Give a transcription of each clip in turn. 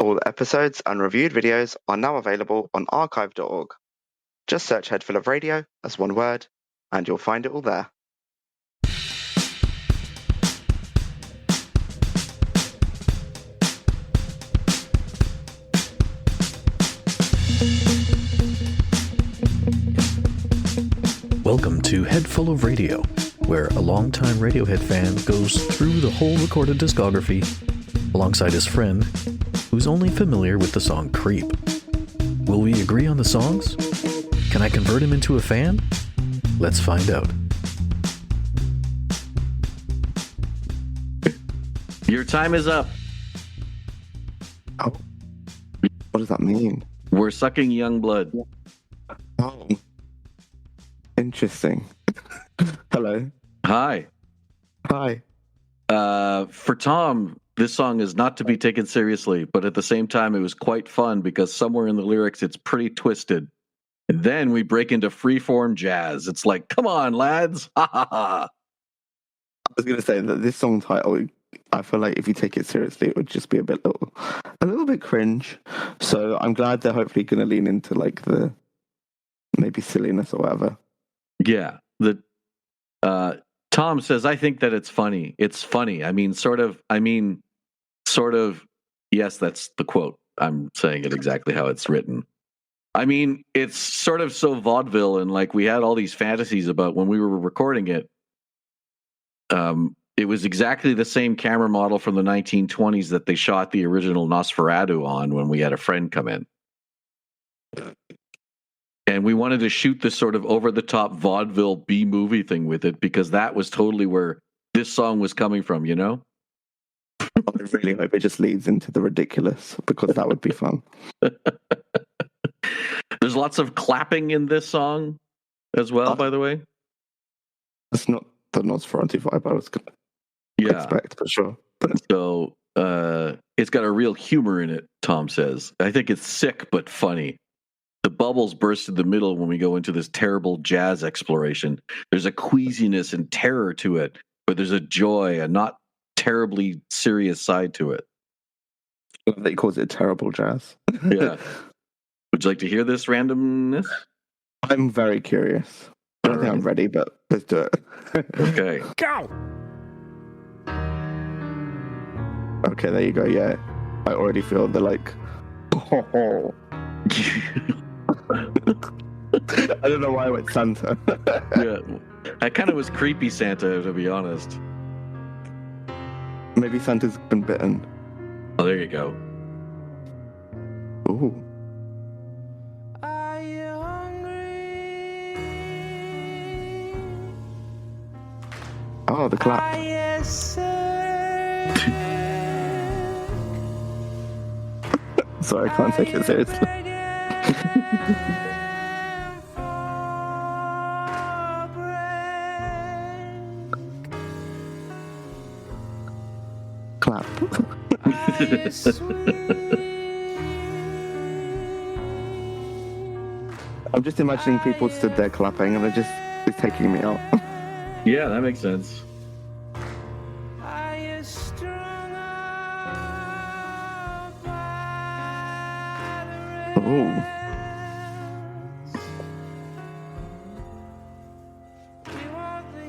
All episodes and reviewed videos are now available on archive.org. Just search Headful of Radio as one word, and you'll find it all there. Welcome to Headful of Radio, where a longtime Radiohead fan goes through the whole recorded discography alongside his friend, who's only familiar with the song Creep. Will we agree on the songs? Can I convert him into a fan? Let's find out. Your time is up. Oh, what does that mean? We're sucking young blood. Oh, interesting. Hello. Hi. Hi. For Tom, this song is not to be taken seriously, but at the same time, it was quite fun because somewhere in the lyrics, it's pretty twisted. And then we break into freeform jazz. It's like, come on, lads. Ha ha ha. I was going to say that this song title, I feel like if you take it seriously, it would just be a little bit cringe. So I'm glad they're hopefully going to lean into like the maybe silliness or whatever. Yeah. Tom says, I think that it's funny. It's funny. Sort of. Yes, that's the quote. I'm saying it exactly how it's written. It's sort of so vaudeville, and like we had all these fantasies about when we were recording it. It was exactly the same camera model from the 1920s that they shot the original Nosferatu on when we had a friend come in. And we wanted to shoot this sort of over-the-top vaudeville B-movie thing with it because that was totally where this song was coming from, you know? I really hope it just leads into the ridiculous because that would be fun. There's lots of clapping in this song as well, by the way. It's not the Nosferatu vibe I was going to expect, for sure. So it's got a real humor in it, Tom says. I think it's sick but funny. The bubbles burst in the middle when we go into this terrible jazz exploration. There's a queasiness and terror to it, but there's a joy, a not terribly serious side to it. He calls it terrible jazz. Yeah. Would you like to hear this randomness? I'm very curious. I don't think I'm ready, but let's do it. Okay. Go! Okay, there you go. Yeah. I already feel the like... Oh. I don't know why I went Santa. Yeah, I kind of was creepy Santa, to be honest. Maybe Santa's been bitten. Oh, there you go. Ooh. Are you hungry? Oh, the clap. Are you sick? Sorry, I can't take it seriously. Clap. I'm just imagining people stood there clapping and it's taking me out. Yeah, that makes sense. Are you strung up by the Ooh. We want the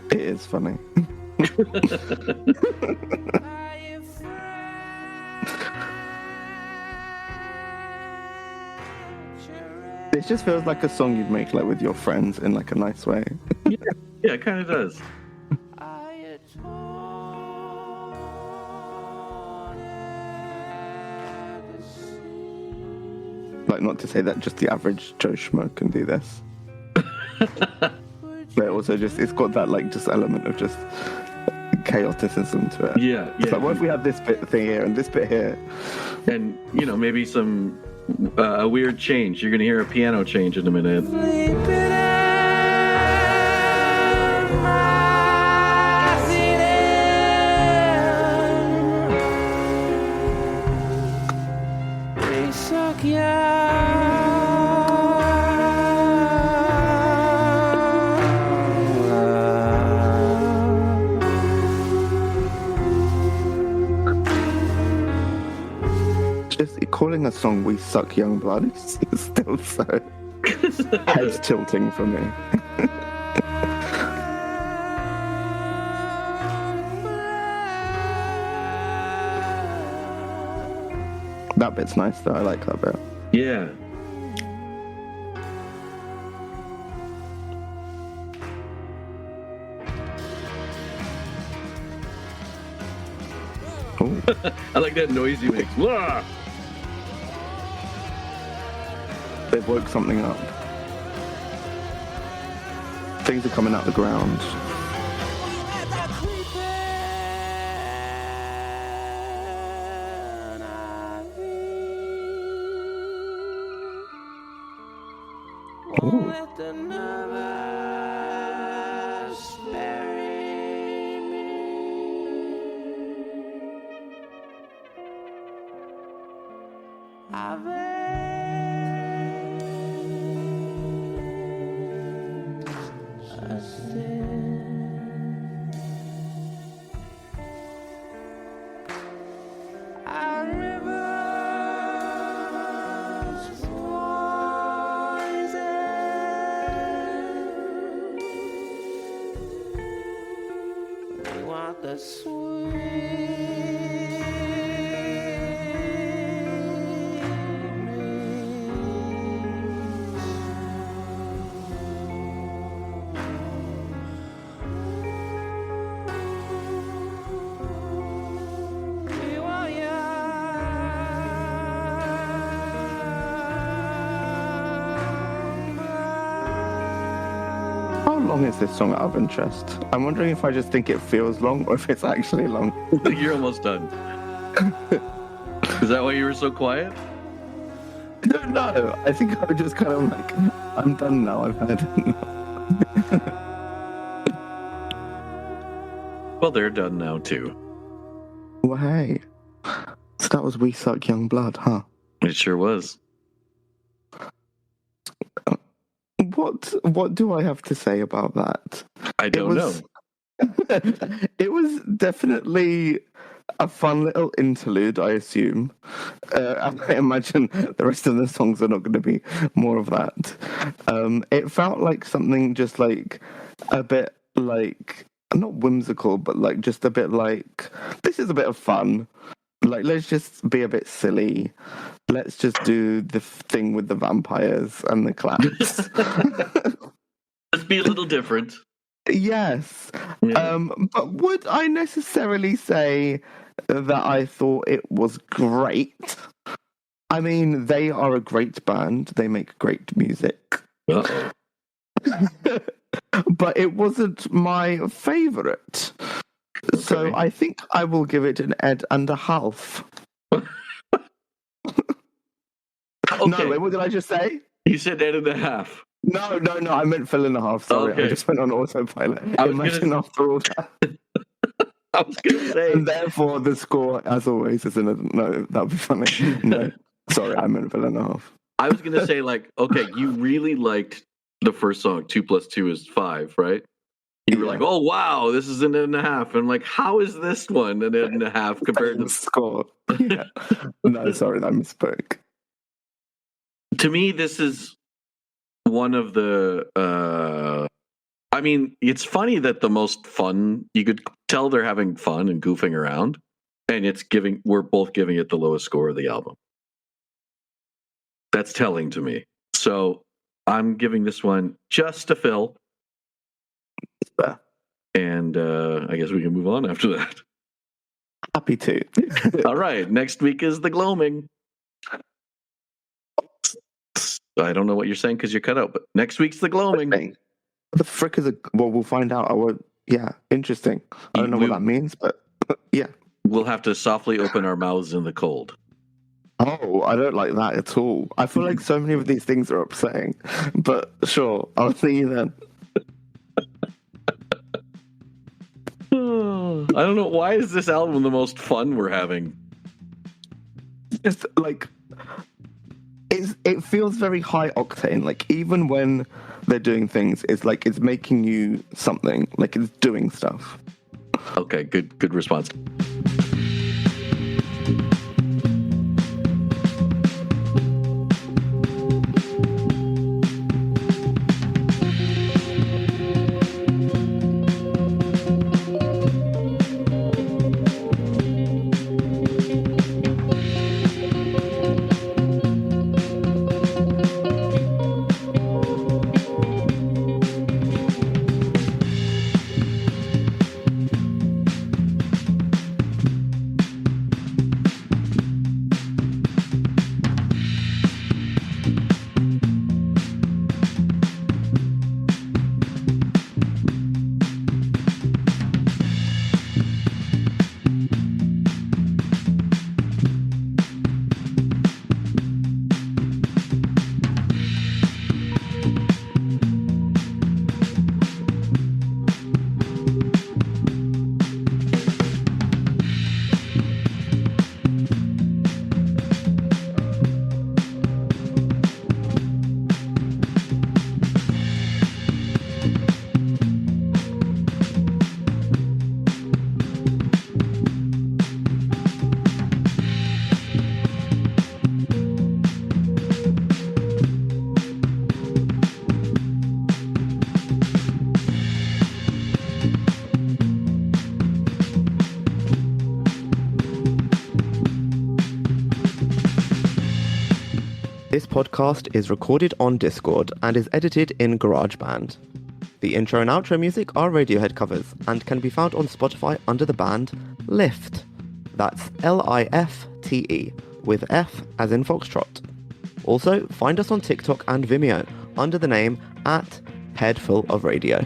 It is funny. It just feels like a song you'd make like with your friends in like a nice way. Yeah, it kind of does. Like, not to say that just the average Joe Schmoe can do this. But also just, it's got that like just element of just chaoticism to it. Yeah. It's like, what if we had this bit thing here and this bit here? And, maybe some a weird change. You're going to hear a piano change in a minute. suck Just calling a song "We Suck Young Blood" is still so head tilting for me. That bit's nice though. I like that bit. Yeah. Ooh. I like that noise he makes. Wah! They've woke something up. Things are coming out of the ground. Ooh. Let the nervous bury me. I've a sin. Our rivers poison. We want the we want How long is this song out of interest? I'm wondering if I just think it feels long or if it's actually long. You're almost done. Is that why you were so quiet? I don't know. I think I was just kind of like, I'm done now. I've had enough. Well, they're done now too. Well, hey. So that was "We Suck Young Blood," huh? It sure was. What do I have to say about that? I don't know. It was definitely a fun little interlude, I assume. I imagine the rest of the songs are not going to be more of that. It felt like something just like a bit like, not whimsical, but like just a bit like, this is a bit of fun. Like, let's just be a bit silly. Let's just do the thing with the vampires and the claps. Let's be a little different. Yes. Yeah. But would I necessarily say that I thought it was great? I mean, they are a great band. They make great music. Uh-oh. But it wasn't my favourite. So Okay. I think I will give it an Ed and a half. Okay. No, wait, what did I just say? You said 8.5. No, I meant fill and a half. Sorry, Okay. I just went on autopilot. I was Imagine after all that. I was going to say. And therefore, the score, as always, is in a... No, that would be funny. No, sorry, I meant fill and a half. I was going to say, like, okay, you really liked the first song, 2 + 2 is 5, right? You were Yeah. like, oh, wow, this is an 8.5. And I'm like, how is this one an 8.5 compared The to... score. Yeah. No, sorry, I misspoke. To me, this is one of the... I mean, it's funny that the most fun... You could tell they're having fun and goofing around. And we're both giving it the lowest score of the album. That's telling to me. So I'm giving this one just a fill. Fair. And I guess we can move on after that. Happy to. All right. Next week is the gloaming. I don't know what you're saying because you're cut out, but next week's the gloaming. What the frick is a... Well, we'll find out. Yeah, interesting. I don't know what that means, but yeah. We'll have to softly open our mouths in the cold. Oh, I don't like that at all. I feel like so many of these things are upsetting. But sure, I'll see you then. I don't know. Why is this album the most fun we're having? Just like... it feels very high octane. Like even when they're doing things, it's like it's making you something. Like it's doing stuff. Okay, good response. This podcast is recorded on Discord and is edited in GarageBand. The intro and outro music are Radiohead covers and can be found on Spotify under the band Lift. That's Lifte, with F as in Foxtrot. Also, find us on TikTok and Vimeo under the name @Headful of Radio.